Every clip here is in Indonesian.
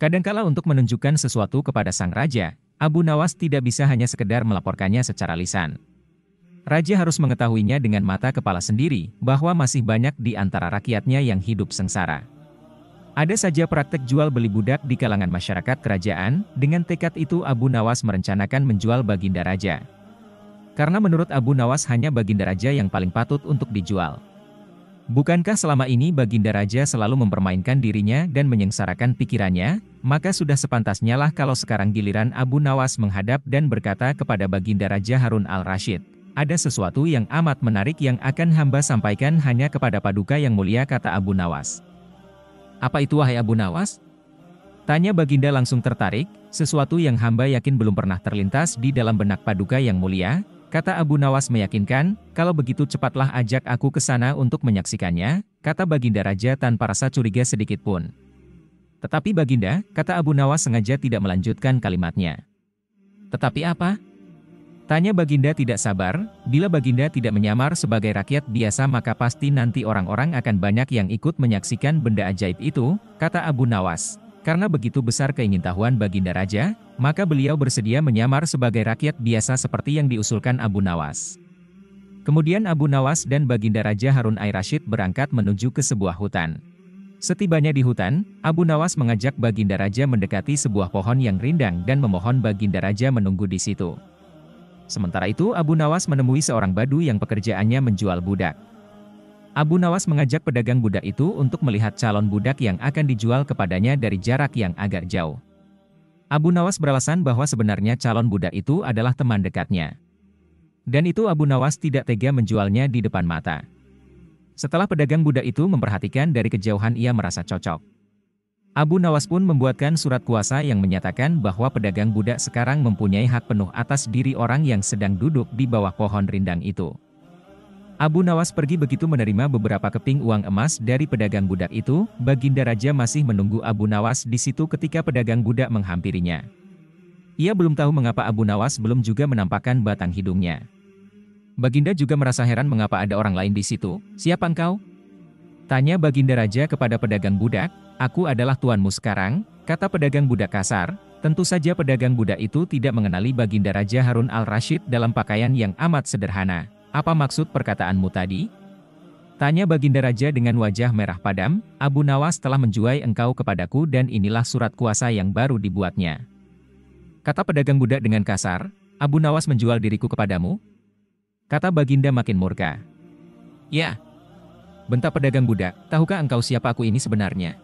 Kadangkala untuk menunjukkan sesuatu kepada sang raja, Abu Nawas tidak bisa hanya sekedar melaporkannya secara lisan. Raja harus mengetahuinya dengan mata kepala sendiri, bahwa masih banyak di antara rakyatnya yang hidup sengsara. Ada saja praktek jual beli budak di kalangan masyarakat kerajaan, dengan tekad itu Abu Nawas merencanakan menjual Baginda Raja. Karena menurut Abu Nawas hanya Baginda Raja yang paling patut untuk dijual. Bukankah selama ini Baginda Raja selalu mempermainkan dirinya dan menyengsarakan pikirannya? Maka sudah sepantasnya lah kalau sekarang giliran Abu Nawas menghadap dan berkata kepada Baginda Raja Harun al-Rasyid, "Ada sesuatu yang amat menarik yang akan hamba sampaikan hanya kepada Paduka yang mulia," kata Abu Nawas. "Apa itu wahai Abu Nawas?" Tanya Baginda langsung tertarik. "Sesuatu yang hamba yakin belum pernah terlintas di dalam benak Paduka yang mulia," kata Abu Nawas meyakinkan. "Kalau begitu cepatlah ajak aku ke sana untuk menyaksikannya," kata Baginda Raja tanpa rasa curiga sedikit pun. "Tetapi Baginda," kata Abu Nawas sengaja tidak melanjutkan kalimatnya. "Tetapi apa?" Tanya Baginda tidak sabar. "Bila Baginda tidak menyamar sebagai rakyat biasa maka pasti nanti orang-orang akan banyak yang ikut menyaksikan benda ajaib itu," kata Abu Nawas. Karena begitu besar keingintahuan Baginda Raja, maka beliau bersedia menyamar sebagai rakyat biasa seperti yang diusulkan Abu Nawas. Kemudian Abu Nawas dan Baginda Raja Harun al-Rasyid berangkat menuju ke sebuah hutan. Setibanya di hutan, Abu Nawas mengajak Baginda Raja mendekati sebuah pohon yang rindang dan memohon Baginda Raja menunggu di situ. Sementara itu Abu Nawas menemui seorang badu yang pekerjaannya menjual budak. Abu Nawas mengajak pedagang budak itu untuk melihat calon budak yang akan dijual kepadanya dari jarak yang agak jauh. Abu Nawas beralasan bahwa sebenarnya calon budak itu adalah teman dekatnya. Dan itu Abu Nawas tidak tega menjualnya di depan mata. Setelah pedagang budak itu memperhatikan dari kejauhan ia merasa cocok. Abu Nawas pun membuatkan surat kuasa yang menyatakan bahwa pedagang budak sekarang mempunyai hak penuh atas diri orang yang sedang duduk di bawah pohon rindang itu. Abu Nawas pergi begitu menerima beberapa keping uang emas dari pedagang budak itu. Baginda Raja masih menunggu Abu Nawas di situ ketika pedagang budak menghampirinya. Ia belum tahu mengapa Abu Nawas belum juga menampakkan batang hidungnya. Baginda juga merasa heran mengapa ada orang lain di situ. "Siapa engkau?" tanya Baginda Raja kepada pedagang budak. "Aku adalah tuanmu sekarang," kata pedagang budak kasar. Tentu saja pedagang budak itu tidak mengenali Baginda Raja Harun al-Rasyid dalam pakaian yang amat sederhana. "Apa maksud perkataanmu tadi?" tanya Baginda Raja dengan wajah merah padam. "Abu Nawas telah menjual engkau kepadaku dan inilah surat kuasa yang baru dibuatnya," kata pedagang budak dengan kasar. "Abu Nawas menjual diriku kepadamu?" kata Baginda makin murka. "Ya," bentak pedagang budak. "Tahukah engkau siapa aku ini sebenarnya?"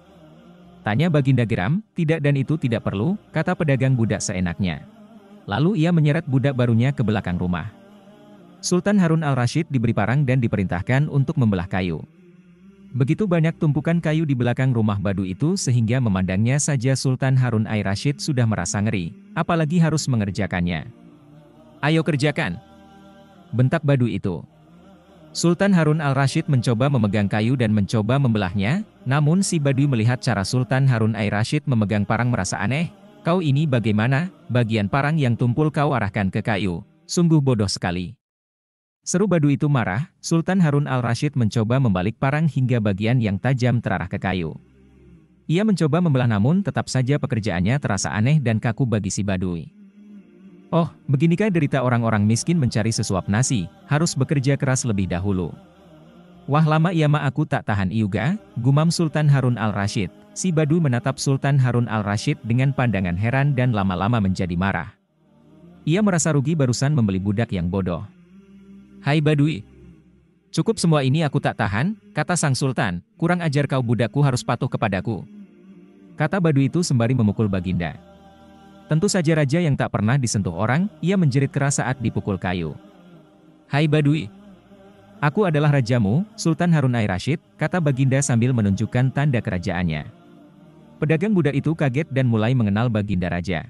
tanya Baginda geram. "Tidak dan itu tidak perlu," kata pedagang budak seenaknya. Lalu ia menyeret budak barunya ke belakang rumah. Sultan Harun al-Rasyid diberi parang dan diperintahkan untuk membelah kayu. Begitu banyak tumpukan kayu di belakang rumah badu itu sehingga memandangnya saja Sultan Harun al-Rasyid sudah merasa ngeri, apalagi harus mengerjakannya. "Ayo kerjakan," bentak badu itu. Sultan Harun al-Rasyid mencoba memegang kayu dan mencoba membelahnya, namun si badu melihat cara Sultan Harun al-Rasyid memegang parang merasa aneh. "Kau ini bagaimana? Bagian parang yang tumpul kau arahkan ke kayu. Sungguh bodoh sekali," seru badu itu marah. Sultan Harun al-Rasyid mencoba membalik parang hingga bagian yang tajam terarah ke kayu. Ia mencoba membelah namun tetap saja pekerjaannya terasa aneh dan kaku bagi si badui. "Oh, beginikah derita orang-orang miskin mencari sesuap nasi, harus bekerja keras lebih dahulu. Wah lama ia mah aku tak tahan iuga," gumam Sultan Harun al-Rasyid. Si badu menatap Sultan Harun al-Rasyid dengan pandangan heran dan lama-lama menjadi marah. Ia merasa rugi barusan membeli budak yang bodoh. "Hai badui, cukup semua ini aku tak tahan," kata sang sultan. "Kurang ajar kau, budakku harus patuh kepadaku," kata badui itu sembari memukul Baginda. Tentu saja raja yang tak pernah disentuh orang, ia menjerit keras saat dipukul kayu. "Hai badui, aku adalah rajamu, Sultan Harun al-Rasyid," kata Baginda sambil menunjukkan tanda kerajaannya. Pedagang budak itu kaget dan mulai mengenal Baginda Raja.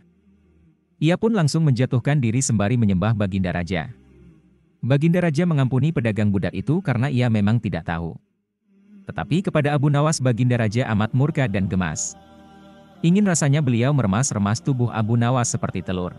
Ia pun langsung menjatuhkan diri sembari menyembah Baginda Raja. Baginda Raja mengampuni pedagang budak itu karena ia memang tidak tahu. Tetapi kepada Abu Nawas Baginda Raja amat murka dan gemas. Ingin rasanya beliau meremas-remas tubuh Abu Nawas seperti telur.